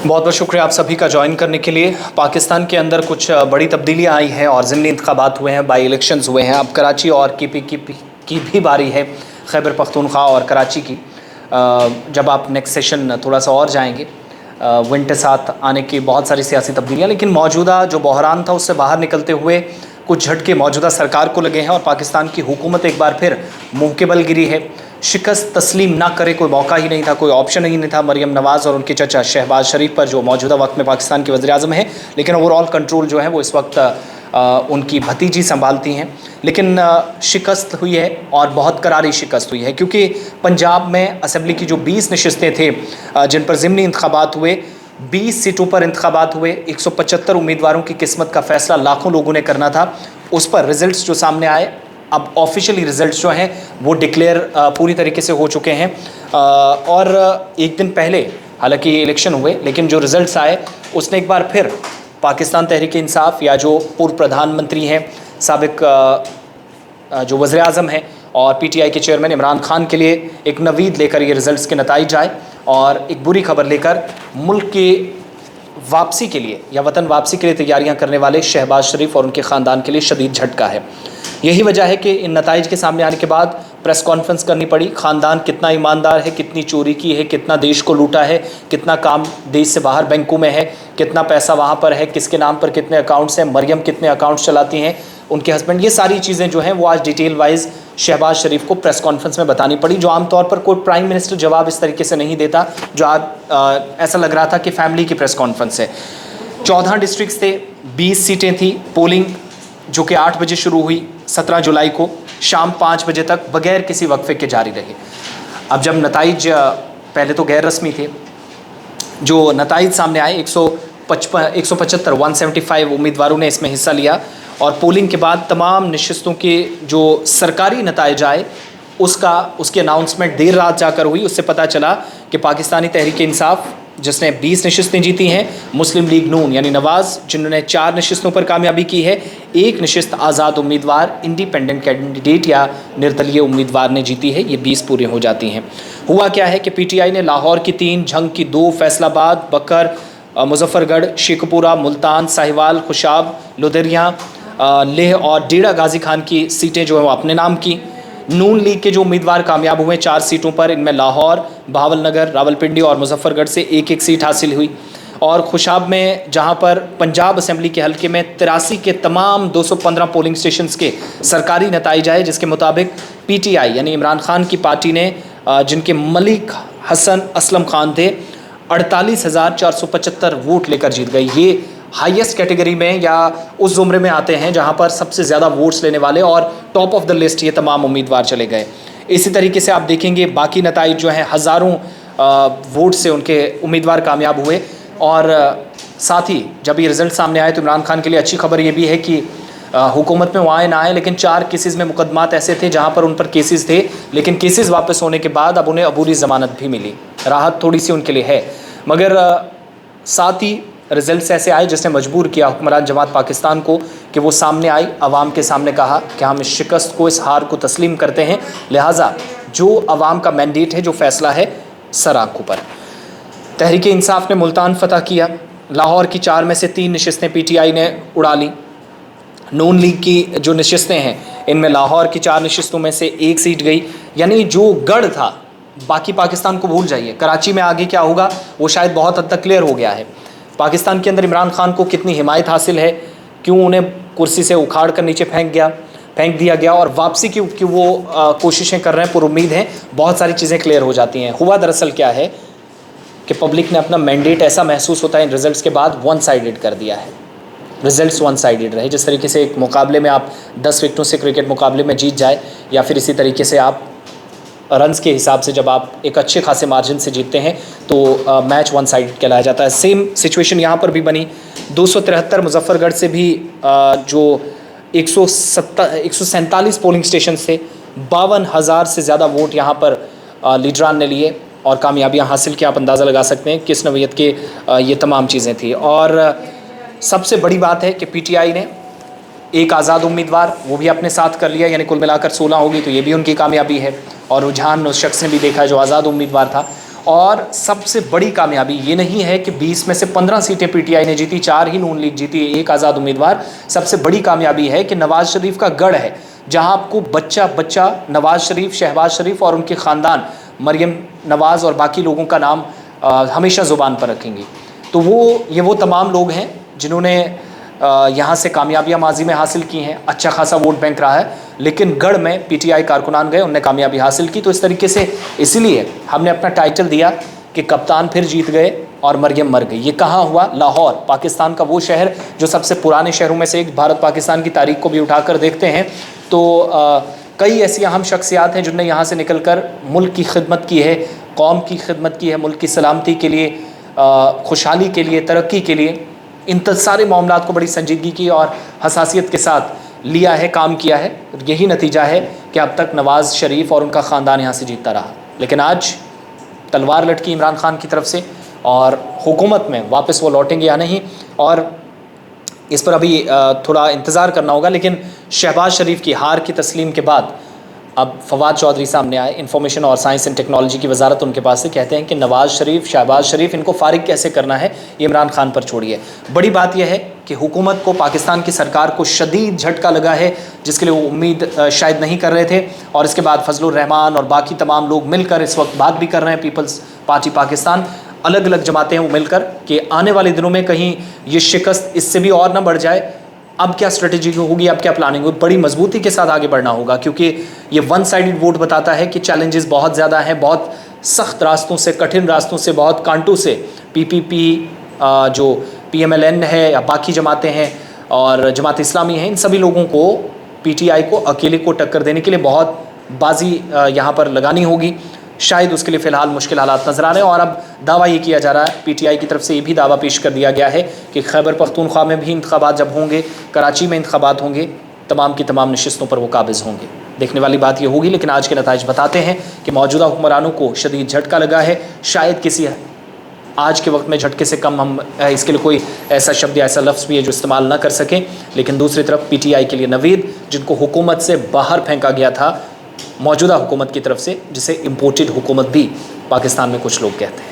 बहुत बहुत शुक्रिया आप सभी का ज्वाइन करने के लिए। पाकिस्तान के अंदर कुछ बड़ी तब्दीलियां आई हैं और ज़िमनी इंतखाबात हुए हैं, बाई इलेक्शंस हुए हैं। अब कराची और की भी बारी है, खैबर पख्तूनख्वा और कराची की। जब आप नेक्स्ट सेशन थोड़ा सा और जाएंगे, विंटर साथ आने की बहुत सारी सियासी तब्दीलियाँ, लेकिन मौजूदा जो बहरान था उससे बाहर निकलते हुए कुछ झटके मौजूदा सरकार को लगे हैं और पाकिस्तान की हुकूमत एक बार फिर मुँह के बल गिरी है। शिकस्त तस्लीम ना करे कोई मौका ही नहीं था, कोई ऑप्शन ही नहीं था मरीम नवाज़ और उनके चचा शहबाज शरीफ पर, जो मौजूदा वक्त में पाकिस्तान के वज़ीर-ए-आज़म हैं। लेकिन ओवरऑल कंट्रोल जो है वो इस वक्त उनकी भतीजी संभालती हैं। लेकिन शिकस्त हुई है और बहुत करारी शिकस्त हुई है, क्योंकि पंजाब में असम्बली की जो 20 नशिस्तें थे जिन पर ज़िमनी इंतखाबात हुए, 20 सीटों पर इंतखाबात हुए, 175 उम्मीदवारों की किस्मत का फ़ैसला लाखों लोगों ने करना था। उस पर रिज़ल्ट्स जो सामने आए, अब ऑफिशियली रिज़ल्ट्स जो हैं वो डिक्लेयर पूरी तरीके से हो चुके हैं। और एक दिन पहले हालांकि इलेक्शन हुए, लेकिन जो रिज़ल्ट्स आए उसने एक बार फिर पाकिस्तान तहरीक इंसाफ या जो पूर्व प्रधानमंत्री हैं, साबिक जो वज़ीर-ए-आज़म हैं और PTI के चेयरमैन इमरान खान के लिए एक नवीद लेकर ये रिज़ल्ट्स के नताइज आए और एक बुरी खबर लेकर मुल्क की वापसी के लिए या वतन वापसी के लिए तैयारियां करने वाले शहबाज शरीफ और उनके ख़ानदान के लिए शदीद झटका है। यही वजह है कि इन नताइज के सामने आने के बाद प्रेस कॉन्फ्रेंस करनी पड़ी। ख़ानदान कितना ईमानदार है, कितनी चोरी की है, कितना देश को लूटा है, कितना काम देश से बाहर बैंकों में है, कितना पैसा वहाँ पर है, किसके नाम पर कितने अकाउंट्स हैं, मरियम कितने अकाउंट्स चलाती हैं, उनके हस्बैंड, ये सारी चीज़ें जो हैं वो आज डिटेल वाइज शहबाज शरीफ को प्रेस कॉन्फ्रेंस में बतानी पड़ी, जो आमतौर पर कोई प्राइम मिनिस्टर जवाब इस तरीके से नहीं देता। जो आज ऐसा लग रहा था कि फैमिली की प्रेस कॉन्फ्रेंस है। 14 डिस्ट्रिक्ट्स थे, 20 सीटें थी। पोलिंग जो कि 8 बजे शुरू हुई 17 जुलाई को, शाम 5 बजे तक बगैर किसी वक्फे के जारी रहे। अब जब नताइज पहले तो गैर रस्मी थे, जो नताइज सामने आए 175 उम्मीदवारों ने इसमें हिस्सा लिया और पोलिंग के बाद तमाम नशिस्तों के जो सरकारी नताइज आए उसकी अनाउंसमेंट देर रात जाकर हुई। उससे पता चला कि पाकिस्तानी तहरीक इंसाफ जिसने 20 नशिस्तें जीती हैं, मुस्लिम लीग नून यानी नवाज़ जिन्होंने 4 नशिस्तों पर कामयाबी की है, 1 नशिस्त आज़ाद उम्मीदवार इंडिपेंडेंट कैंडिडेट या निर्दलीय उम्मीदवार ने जीती है। ये 20 पूरी हो जाती हैं। हुआ क्या है कि PTI ने लाहौर की 3, झंग की 2, फैसलाबाद, बकर, मुजफ्फरगढ़, शेखपुरा, मुल्तान, साहिवाल, खुशाब, लुधियाना, लेह और डेरा गाजी खान की सीटें जो हैं वो अपने नाम की। नून लीग के जो उम्मीदवार कामयाब हुए 4 सीटों पर, इनमें लाहौर, बहावलनगर, रावलपिंडी और मुजफ्फरगढ़ से 1-1 सीट हासिल हुई। और खुशाब में जहां पर पंजाब असम्बली के हल्के में 83 के तमाम 215 पोलिंग स्टेशंस के सरकारी नताइज आए, जिसके मुताबिक PTI यानी इमरान खान की पार्टी ने जिनके मलिक हसन असलम खान थे 48,475 वोट लेकर जीत गई। ये हाईएस्ट कैटेगरी में या उस ज़ुमरे में आते हैं जहां पर सबसे ज़्यादा वोट्स लेने वाले, और टॉप ऑफ द लिस्ट ये तमाम उम्मीदवार चले गए। इसी तरीके से आप देखेंगे बाकी नताइज जो हैं हज़ारों वोट से उनके उम्मीदवार कामयाब हुए। और साथ ही जब ये रिज़ल्ट सामने आए तो इमरान खान के लिए अच्छी खबर ये भी है कि हुकूमत में वो आए ना आए, लेकिन 4 केसेस में मुकदमात ऐसे थे जहाँ पर उन पर केसेस थे, लेकिन केसेस वापस होने के बाद अब उन्हें अबूरी ज़मानत भी मिली। राहत थोड़ी सी उनके लिए है, मगर साथ ही रिजल्ट्स ऐसे आए जिसने मजबूर किया हुक्मरान जमात पाकिस्तान को कि वो सामने आई, अवाम के सामने कहा कि हम इस शिकस्त को, इस हार को तस्लीम करते हैं, लिहाजा जो अवाम का मैंडेट है, जो फ़ैसला है, सर आंखों पर। तहरीक इंसाफ ने मुल्तान फतह किया। लाहौर की 4 में से 3 नशिस्तें PTI ने उड़ा ली। नून लीग की जो नशिस्तें हैं इनमें लाहौर की 4 नशिस्तों में से 1 सीट गई। यानी जो गढ़ था, बाकी पाकिस्तान को भूल जाइए, कराची में आगे क्या होगा वो शायद बहुत हद तक क्लियर हो गया है। पाकिस्तान के अंदर इमरान खान को कितनी हिमायत हासिल है, क्यों उन्हें कुर्सी से उखाड़ कर नीचे फेंक दिया गया और वापसी की वो कोशिशें कर रहे हैं, पर उम्मीद हैं बहुत सारी चीज़ें क्लियर हो जाती हैं। हुआ दरअसल क्या है कि पब्लिक ने अपना मैंडेट, ऐसा महसूस होता है इन रिज़ल्ट्स के बाद, वन साइडेड कर दिया है। रिज़ल्ट्स वन साइडेड रहे। जिस तरीके से एक मुकाबले में आप 10 विकेटों से क्रिकेट मुकाबले में जीत जाए, या फिर इसी तरीके से आप रन्स के हिसाब से जब आप एक अच्छे खासे मार्जिन से जीतते हैं तो मैच वन साइडेड कहलाया जाता है। सेम सिचुएशन यहाँ पर भी बनी। 273 मुजफ्फरगढ़ से भी जो 147 पोलिंग स्टेशन थे, 52,000 से ज़्यादा वोट यहाँ पर लीडरान ने लिए और कामयाबियाँ हासिल की। आप अंदाज़ा लगा सकते हैं किस नौइयत के ये तमाम चीज़ें थी। और सबसे बड़ी बात है कि PTI ने एक आज़ाद उम्मीदवार वो भी अपने साथ कर लिया, यानी कुल मिलाकर 16 होगी, तो ये भी उनकी कामयाबी है। और रुझान उस शख्स ने भी देखा जो आज़ाद उम्मीदवार था। और सबसे बड़ी कामयाबी ये नहीं है कि 20 में से 15 सीटें पीटीआई ने जीती, 4 ही नून लीग जीती, 1 आज़ाद उम्मीदवार। सबसे बड़ी कामयाबी है कि नवाज शरीफ का गढ़ है, जहां आपको बच्चा बच्चा नवाज शरीफ, शहबाज शरीफ और उनके ख़ानदान, मरियम नवाज़ और बाकी लोगों का नाम हमेशा ज़ुबान पर रखेंगे। तो वो तमाम लोग हैं जिन्होंने यहाँ से कामयाबियाँ माजी में हासिल की हैं, अच्छा खासा वोट बैंक रहा है, लेकिन गढ़ में पीटीआई कारकुनान गए, उनने कामयाबी हासिल की। तो इस तरीके से इसीलिए हमने अपना टाइटल दिया कि कप्तान फिर जीत गए और मरियम मर गई। ये कहाँ हुआ? लाहौर, पाकिस्तान का वो शहर जो सबसे पुराने शहरों में से एक। भारत पाकिस्तान की तारीख को भी उठाकर देखते हैं तो कई ऐसी अहम शख्सियात हैं जिनने यहाँ से निकल कर मुल्क की खिदमत की है, कौम की खिदमत की है, मुल्क की सलामती के लिए, खुशहाली के लिए, तरक्की के लिए, इन सारे मामलात को बड़ी संजीदगी की और हसासियत के साथ लिया है, काम किया है। यही नतीजा है कि अब तक नवाज़ शरीफ और उनका ख़ानदान यहाँ से जीतता रहा। लेकिन आज तलवार लटकी इमरान खान की तरफ से और हुकूमत में वापस वो लौटेंगे या नहीं, और इस पर अभी थोड़ा इंतज़ार करना होगा। लेकिन शहबाज शरीफ की हार की तस्लीम के बाद अब फवाद चौधरी सामने आए, इंफॉर्मेशन और साइंस एंड टेक्नोलॉजी की वजारत उनके पास से, कहते हैं कि नवाज़ शरीफ, शहबाज शरीफ, इनको फारिग कैसे करना है ये इमरान खान पर छोड़िए। बड़ी बात यह है कि हुकूमत को, पाकिस्तान की सरकार को शदीद झटका लगा है, जिसके लिए वो उम्मीद शायद नहीं कर रहे थे। और इसके बाद फजलुर रहमान और बाकी तमाम लोग मिलकर इस वक्त बात भी कर रहे हैं, पीपल्स पार्टी पाकिस्तान, अलग अलग जमातें हैं वो मिलकर, कि आने वाले दिनों में कहीं ये शिकस्त इससे भी और ना बढ़ जाए। अब क्या स्ट्रेटजी होगी, अब क्या प्लानिंग होगी? बड़ी मजबूती के साथ आगे बढ़ना होगा, क्योंकि ये वन साइडेड वोट बताता है कि चैलेंजेस बहुत ज़्यादा हैं, बहुत सख्त रास्तों से, कठिन रास्तों से, बहुत कांटों से पीपीपी, जो पीएमएलएन है या बाकी जमातें हैं और जमात इस्लामी हैं, इन सभी लोगों को, पीटीआई को अकेले को टक्कर देने के लिए बहुत बाजी यहाँ पर लगानी होगी। शायद उसके लिए फ़िलहाल मुश्किल हालात नज़र आ रहे हैं। और अब दावा ये किया जा रहा है, पीटीआई की तरफ से ये भी दावा पेश कर दिया गया है कि खैबर पख्तूनख्वा में भी इंतखाबात जब होंगे, कराची में इंतखाबात होंगे, तमाम की तमाम नशिस्तों पर वो काबिज़ होंगे। देखने वाली बात ये होगी। लेकिन आज के नताइज बताते हैं कि मौजूदा हुक्मरानों को शदीद झटका लगा है। शायद किसी आज के वक्त में झटके से कम हम इसके लिए कोई ऐसा शब्द या ऐसा लफ्ज़ भी है जो इस्तेमाल ना कर सकें। लेकिन दूसरी तरफ पीटीआई के लिए नवीद, जिनको हुकूमत से बाहर फेंका गया था मौजूदा हुकूमत की तरफ से, जिसे इम्पोर्टेड हुकूमत भी पाकिस्तान में कुछ लोग कहते हैं।